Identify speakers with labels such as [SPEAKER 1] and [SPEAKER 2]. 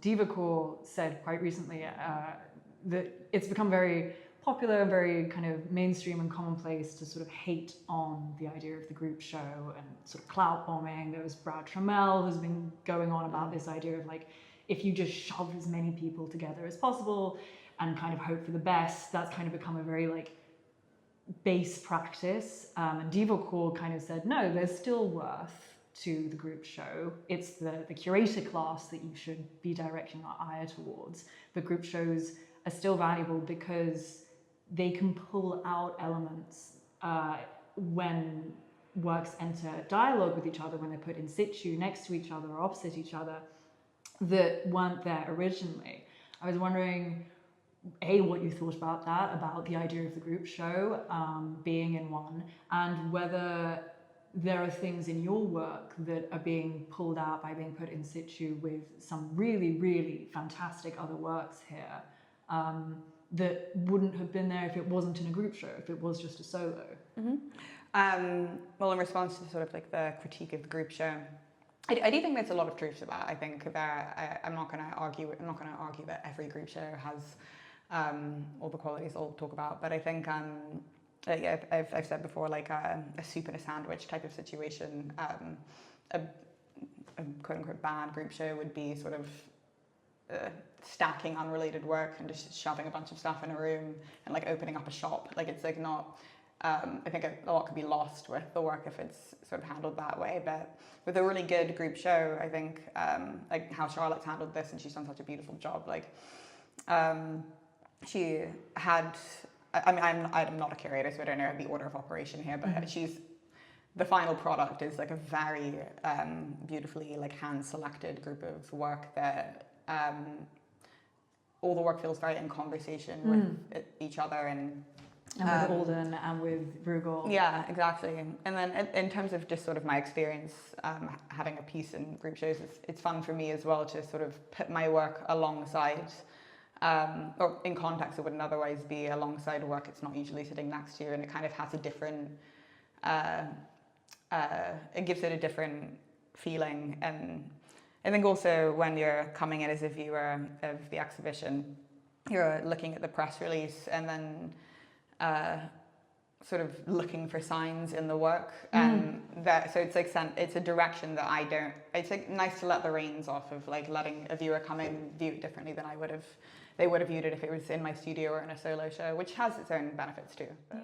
[SPEAKER 1] Divacore said quite recently that it's become very popular and very kind of mainstream and commonplace to sort of hate on the idea of the group show and sort of clout bombing. There was Brad Trammell who's been going on about this idea of like, if you just shove as many people together as possible and kind of hope for the best, that's kind of become a very like base practice. And Divacore kind of said, no, there's still worth to the group show. It's the curator class that you should be directing our eye towards. But group shows are still valuable because they can pull out elements when works enter dialogue with each other, when they're put in situ next to each other or opposite each other, that weren't there originally. I was wondering, A, what you thought about that, about the idea of the group show being in one, and whether there are things in your work that are being pulled out by being put in situ with some really, really fantastic other works here that wouldn't have been there if it wasn't in a group show, if it was just a solo.
[SPEAKER 2] Well, in response to sort of like the critique of the group show, I do think there's a lot of truth to that. I think that I'm not going to argue that every group show has all the qualities I'll talk about, but I think I've said before, like a soup and a sandwich type of situation. A quote unquote bad group show would be sort of stacking unrelated work and just shoving a bunch of stuff in a room and like opening up a shop. Like it's like not. I think a lot could be lost with the work if it's sort of handled that way. But with a really good group show, I think like how Charlotte's handled this, and she's done such a beautiful job. Like she had. I mean, I'm not a curator, so I don't know the order of operation here. But the final product is like a very beautifully like hand-selected group of work that. All the work feels very in conversation with each other and
[SPEAKER 1] with Alden and with Bruegel.
[SPEAKER 2] Yeah, exactly. And then in terms of just sort of my experience having a piece in group shows, it's fun for me as well to sort of put my work alongside or in context it wouldn't otherwise be alongside work it's not usually sitting next to you, and it kind of has a different it gives it a different feeling. And I think also when you're coming in as a viewer of the exhibition, you're looking at the press release and then sort of looking for signs in the work, and that so it's like it's a direction that I don't. It's like nice to let the reins off of like letting a viewer come in view it differently than they would have viewed it if it was in my studio or in a solo show, which has its own benefits too. But.
[SPEAKER 1] Yeah.